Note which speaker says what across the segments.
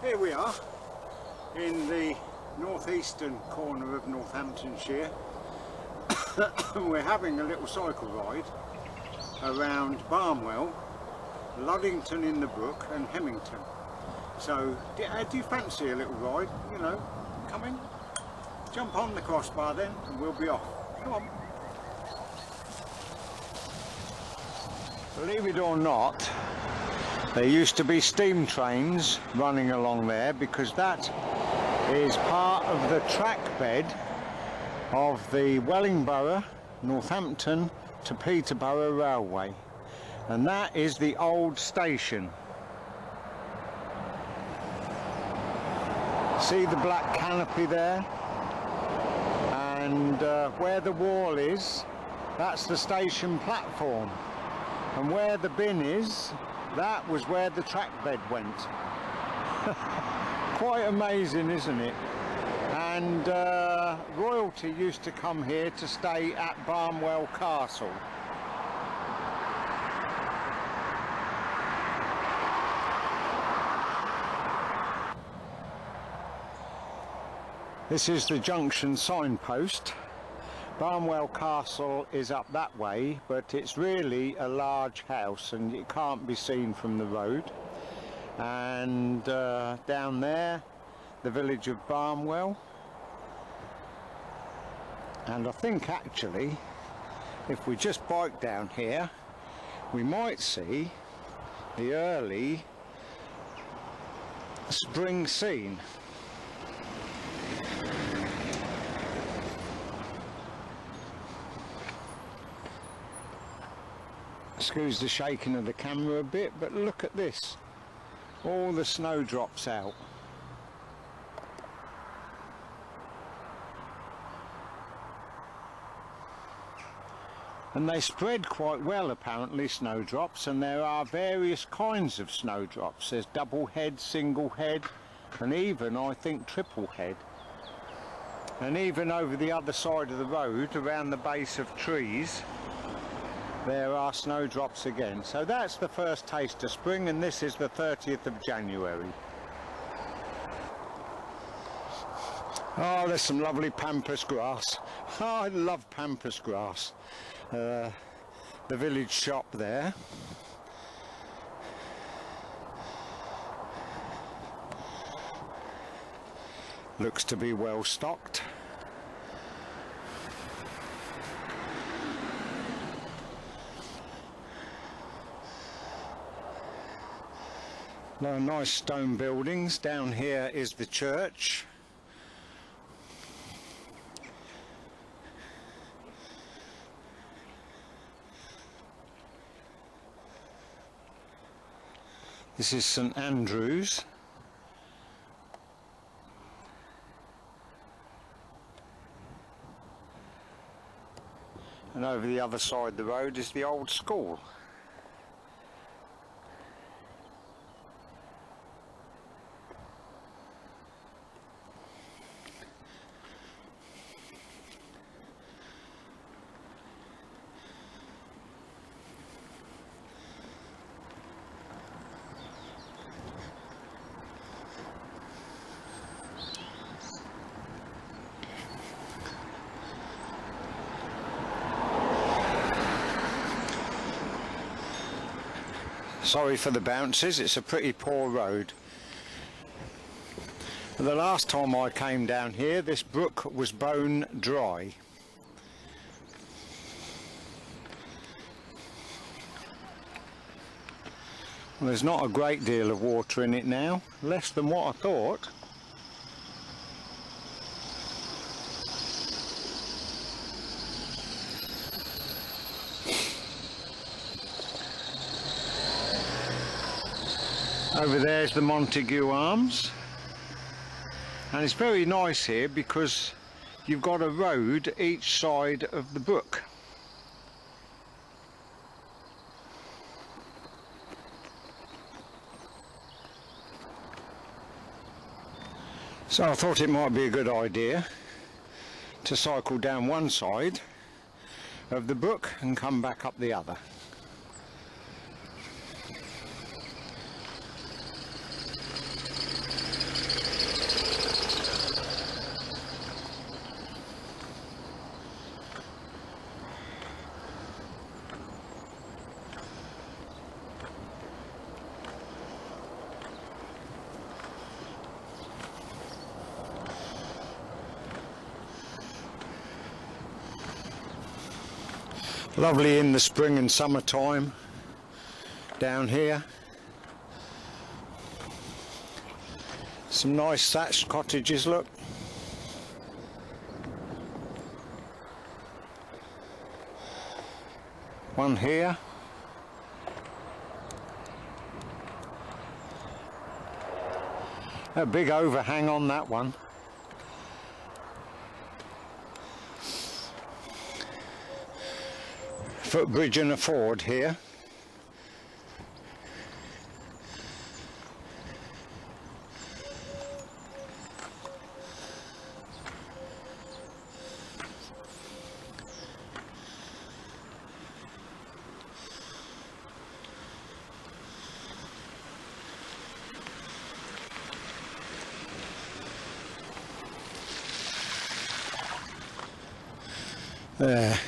Speaker 1: Here we are in the northeastern corner of Northamptonshire. We're having a little cycle ride around Barnwell, Luddington in the Brook and Hemington. So do you fancy a little ride? You know, come in, jump on the crossbar then and we'll be off. Come on. Believe it or not, there used to be steam trains running along there because that is part of the track bed of the Wellingborough, Northampton to Peterborough Railway, and that is the old station. See the black canopy there, and where the wall is, that's the station platform, and where the bin is, that was where the track bed went. Quite amazing, isn't it? And royalty used to come here to stay at Barnwell Castle. This is the junction signpost. Barnwell Castle is up that way, but it's really a large house and it can't be seen from the road. And down there, the village of Barnwell. And I think actually, if we just bike down here, we might see the early spring scene. Excuse the shaking of the camera a bit, but look at this. All the snowdrops out. And they spread quite well apparently, snowdrops, and there are various kinds of snowdrops. There's double head, single head, and even I think triple head. And even over the other side of the road, around the base of trees, there are snowdrops again. So that's the first taste of spring, and this is the 30th of January. Oh, there's some lovely pampas grass. Oh, I love pampas grass. The village shop there. Looks to be well stocked. Nice stone buildings. Down here is the church. This is St Andrew's. And over the other side of the road is the old school. Sorry for the bounces, it's a pretty poor road. The last time I came down here, this brook was bone dry. Well, there's not a great deal of water in it now, less than what I thought. Over there's the Montague Arms, and it's very nice here because you've got a road each side of the brook. So I thought it might be a good idea to cycle down one side of the brook and come back up the other. Lovely in the spring and summertime down here. Some nice thatched cottages, look. One here. A big overhang on that one. Footbridge and a ford here. There.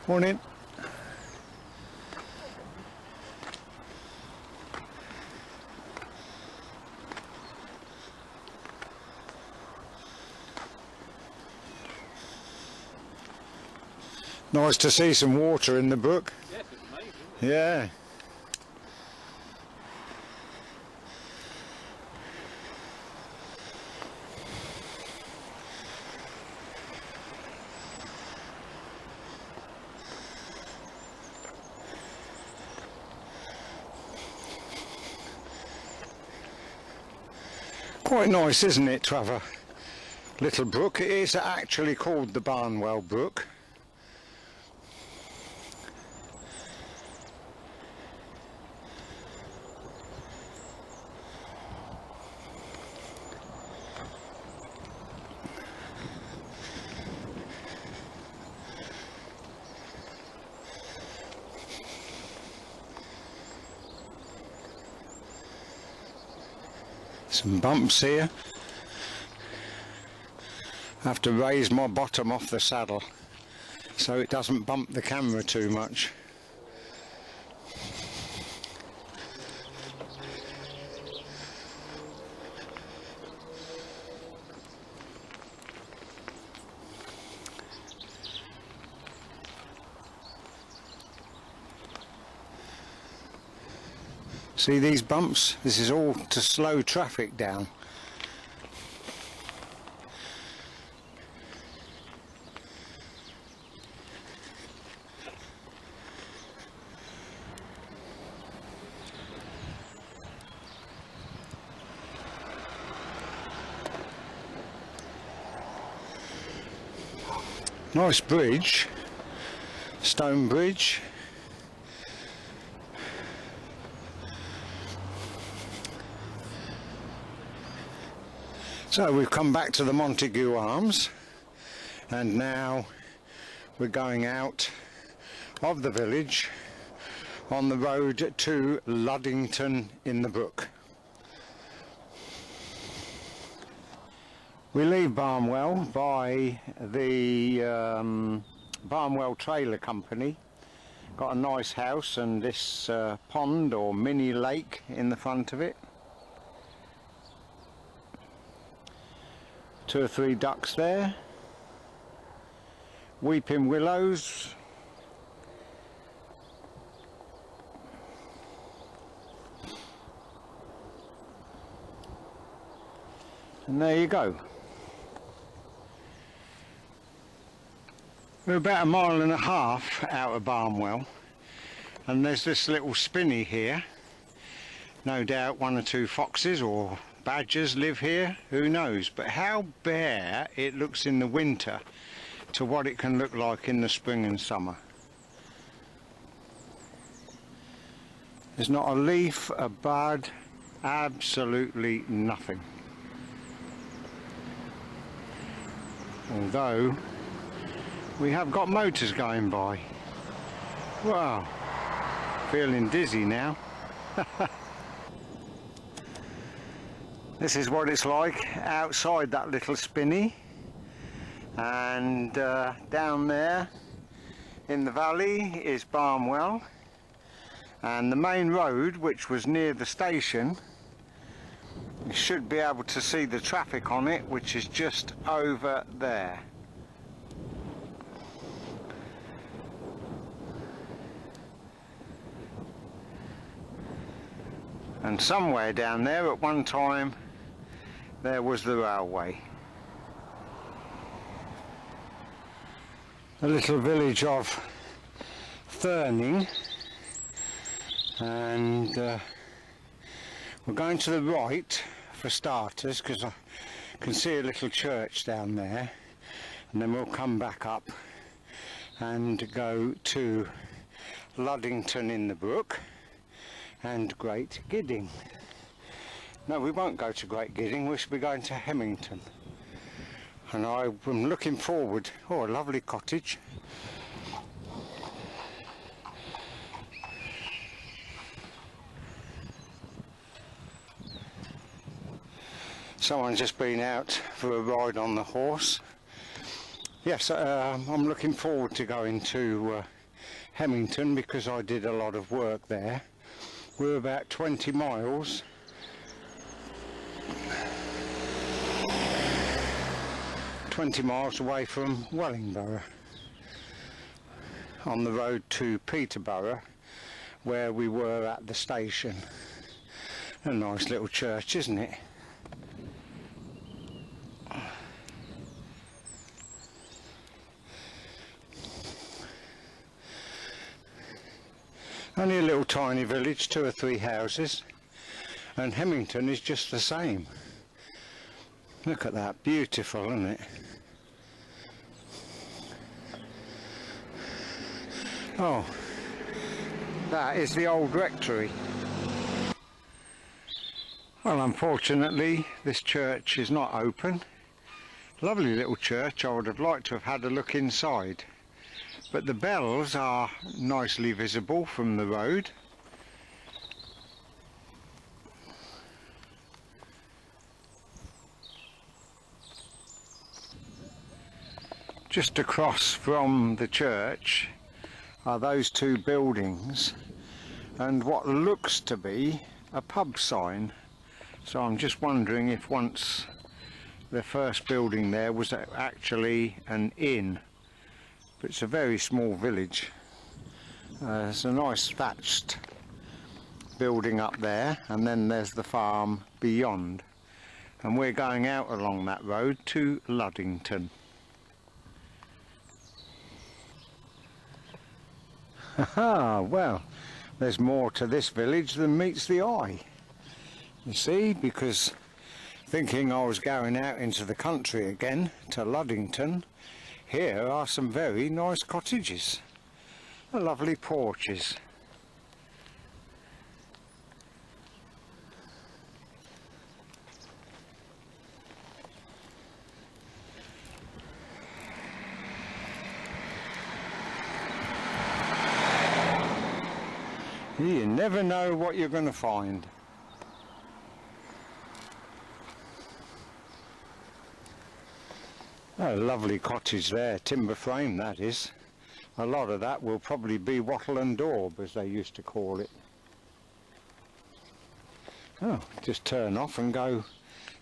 Speaker 1: Morning. Nice to see some water in the brook.
Speaker 2: Yes, it's amazing, isn't it?
Speaker 1: Yeah. Quite nice, isn't it, to have a little brook? It is actually called the Barnwell Brook. Some bumps here. I have to raise my bottom off the saddle so it doesn't bump the camera too much. See these bumps? This is all to slow traffic down. Nice bridge, stone bridge. So we've come back to the Montague Arms, and now we're going out of the village on the road to Luddington in the Brook. We leave Barnwell by the Barnwell Trailer Company. Got a nice house and this pond or mini lake in the front of it. 2 or 3 ducks there. Weeping willows. And there you go. We're about 1.5 miles out of Barnwell, and there's this little spinney here. No doubt 1 or 2 foxes or badgers live here, who knows, but how bare it looks in the winter to what it can look like in the spring and summer. There's not a leaf, a bud, absolutely nothing. Although we have got motors going by. Wow, feeling dizzy now. This is what it's like outside that little spinney, and down there in the valley is Barnwell, and the main road, which was near the station, You should be able to see the traffic on it, which is just over there. And somewhere down there at one time there was the railway. The little village of Thurning, and we're going to the right for starters because I can see a little church down there, and then we'll come back up and go to Luddington in the Brook and Great Gidding. No, we won't go to Great Gidding, we should be going to Hemington. And I'm looking forward. Oh, a lovely cottage. Someone's just been out for a ride on the horse. Yes, I'm looking forward to going to Hemington because I did a lot of work there. We're about 20 miles away from Wellingborough, on the road to Peterborough, where we were at the station. A nice little church, isn't it? Only a little tiny village, 2 or 3 houses, and Hemington is just the same. Look at that, beautiful, isn't it? Oh, that is the old rectory. Well, unfortunately this church is not open. Lovely little church. I would have liked to have had a look inside, but the bells are nicely visible from the road. Just across from the church are those 2 buildings and what looks to be a pub sign. So I'm just wondering if once the first building there was actually an inn. But it's a very small village. There's a nice thatched building up there, and then there's the farm beyond. And we're going out along that road to Luddington. Haha, well, there's more to this village than meets the eye. You see, because thinking I was going out into the country again to Luddington, here are some very nice cottages, lovely porches. You never know what you're going to find. A lovely cottage there, timber frame that is. A lot of that will probably be wattle and daub, as they used to call it. Oh, just turn off and go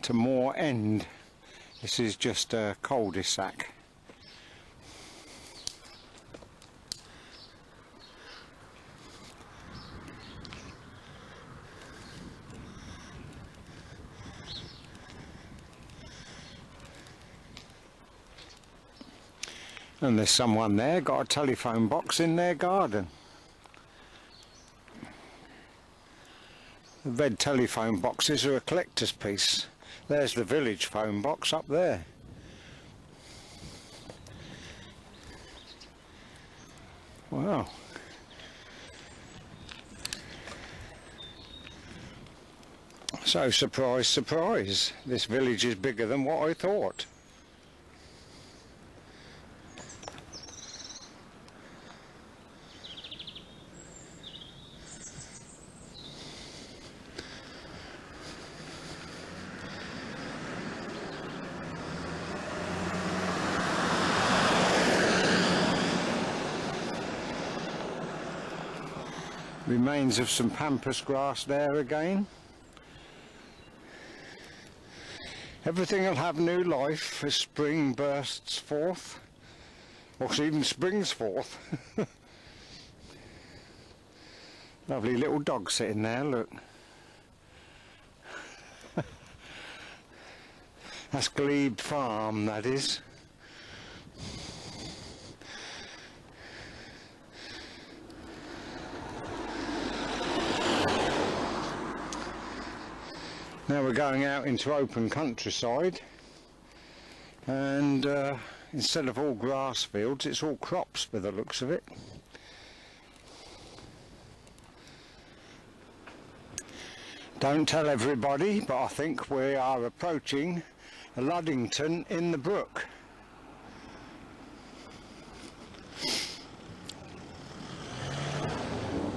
Speaker 1: to Moor End. This is just a cul-de-sac. And there's someone there, got a telephone box in their garden. The red telephone boxes are a collector's piece. There's the village phone box up there. Wow. So surprise, surprise, this village is bigger than what I thought. Remains of some pampas grass there again. Everything will have new life as spring bursts forth, or even springs forth. Lovely little dog sitting there, look. That's Glebe Farm, that is. Now we're going out into open countryside, and instead of all grass fields, it's all crops by the looks of it. Don't tell everybody, but I think we are approaching Luddington in the brook.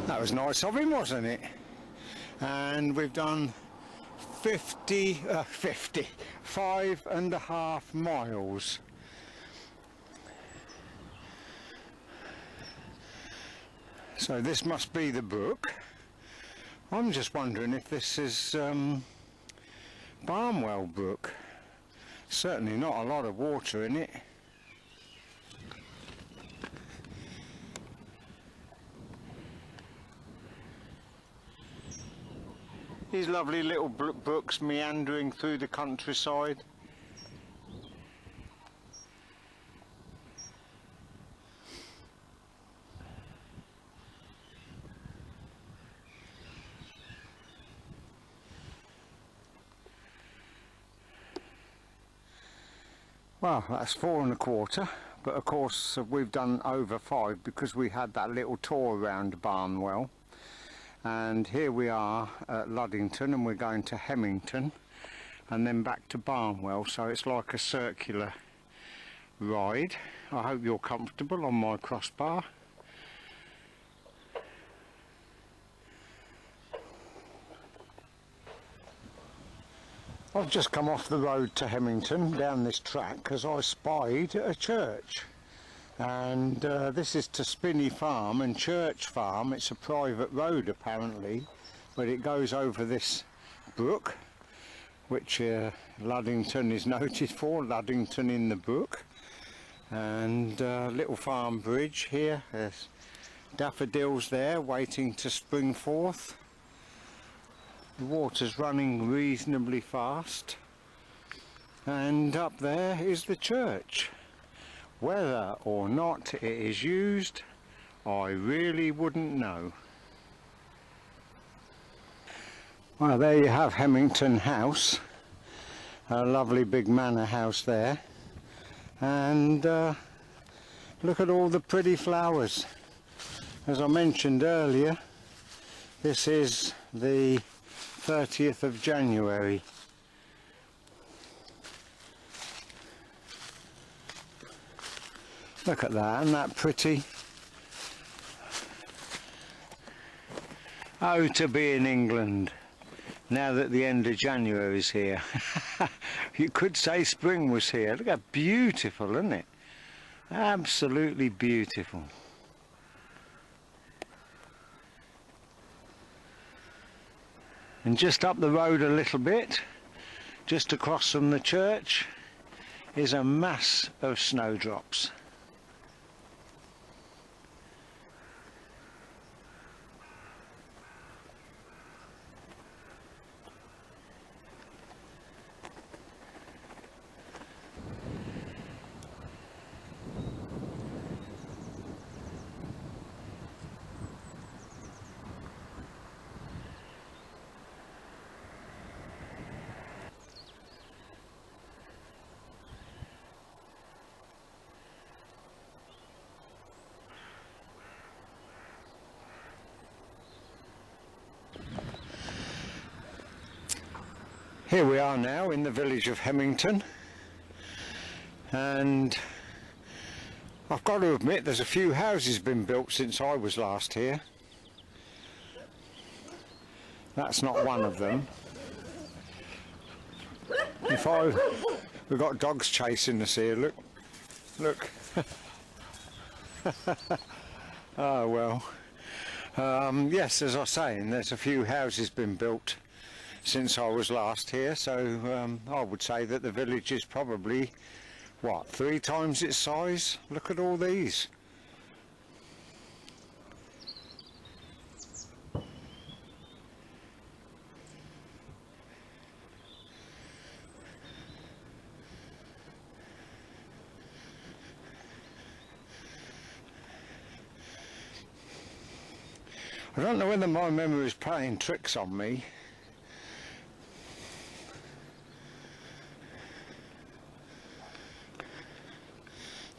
Speaker 1: That was nice of him, wasn't it? And we've done 5.5 miles. So this must be the brook. I'm just wondering if this is Barnwell Brook. Certainly not a lot of water in it. These lovely little brooks meandering through the countryside. Well, that's 4.25, but of course we've done over 5 because we had that little tour around Barnwell. And here we are at Luddington, and we're going to Hemington and then back to Barnwell, so it's like a circular ride. I hope you're comfortable on my crossbar. I've just come off the road to Hemington down this track because I spied a church. And this is to Spinney Farm and Church Farm. It's a private road apparently, but it goes over this brook, which Luddington is noted for, Luddington in the brook. And little farm bridge here, there's daffodils there waiting to spring forth. The water's running reasonably fast, and up there is the church. Whether or not it is used, I really wouldn't know. Well, there you have Hemington House, a lovely big manor house there, and look at all the pretty flowers. As I mentioned earlier, this is the 30th of January. Look at that, isn't that pretty? Oh, to be in England, now that the end of January is here. You could say spring was here. Look how beautiful, isn't it? Absolutely beautiful. And just up the road a little bit, just across from the church, is a mass of snowdrops. Here we are now in the village of Hemington, and I've got to admit there's a few houses been built since I was last here. That's not one of them. We've got dogs chasing us here, look. Oh well. Yes, as I was saying, there's a few houses been built since I was last here, so I would say that the village is probably, what, 3 times its size? Look at all these. I don't know whether my memory is playing tricks on me.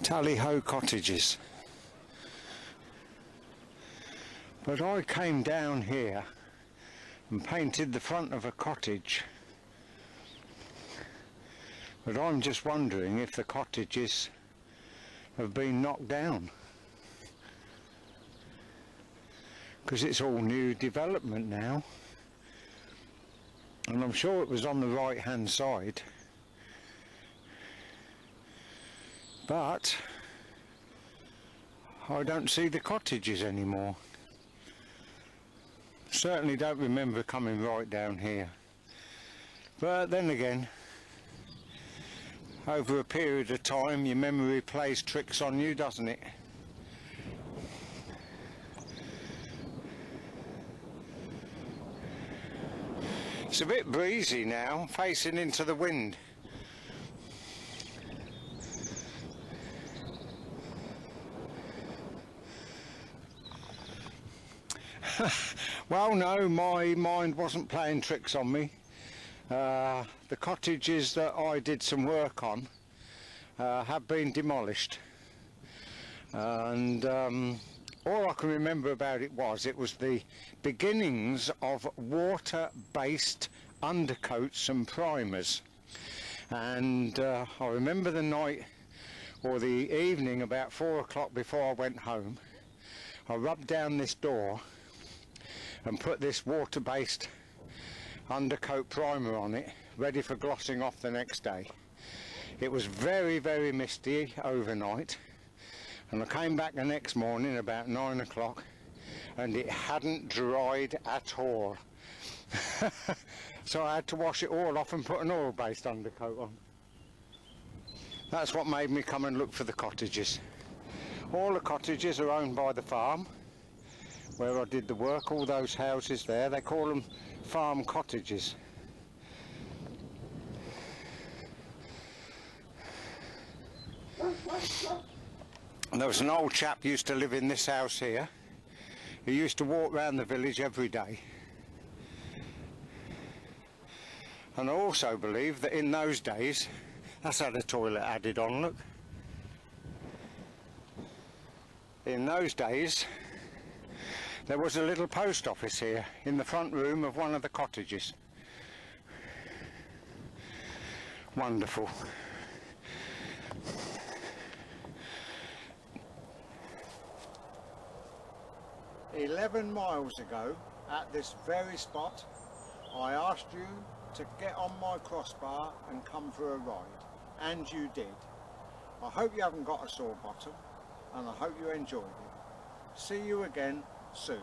Speaker 1: Tally-ho cottages. But I came down here and painted the front of a cottage. But I'm just wondering if the cottages have been knocked down, because it's all new development now, and I'm sure it was on the right hand side, but I don't see the cottages anymore. Certainly don't remember coming right down here, but then again, over a period of time your memory plays tricks on you, doesn't it? It's a bit breezy now, facing into the wind. Well, no, my mind wasn't playing tricks on me. The cottages that I did some work on have been demolished, and all I can remember about it was the beginnings of water-based undercoats and primers. And I remember the night or the evening about 4 o'clock before I went home, I rubbed down this door and put this water-based undercoat primer on it, ready for glossing off the next day. It was very, very misty overnight, and I came back the next morning about 9 o'clock and it hadn't dried at all. So I had to wash it all off and put an oil-based undercoat on. That's what made me come and look for the cottages. All the cottages are owned by the farm where I did the work. All those houses there, they call them farm cottages. And there was an old chap who used to live in this house here. He used to walk around the village every day. And I also believe that in those days, that's had a toilet added on, look. In those days, there was a little post office here in the front room of one of the cottages. Wonderful. "11 miles ago, at this very spot, I asked you to get on my crossbar and come for a ride, and you did. I hope you haven't got a sore bottom, and I hope you enjoyed it. See you again soon."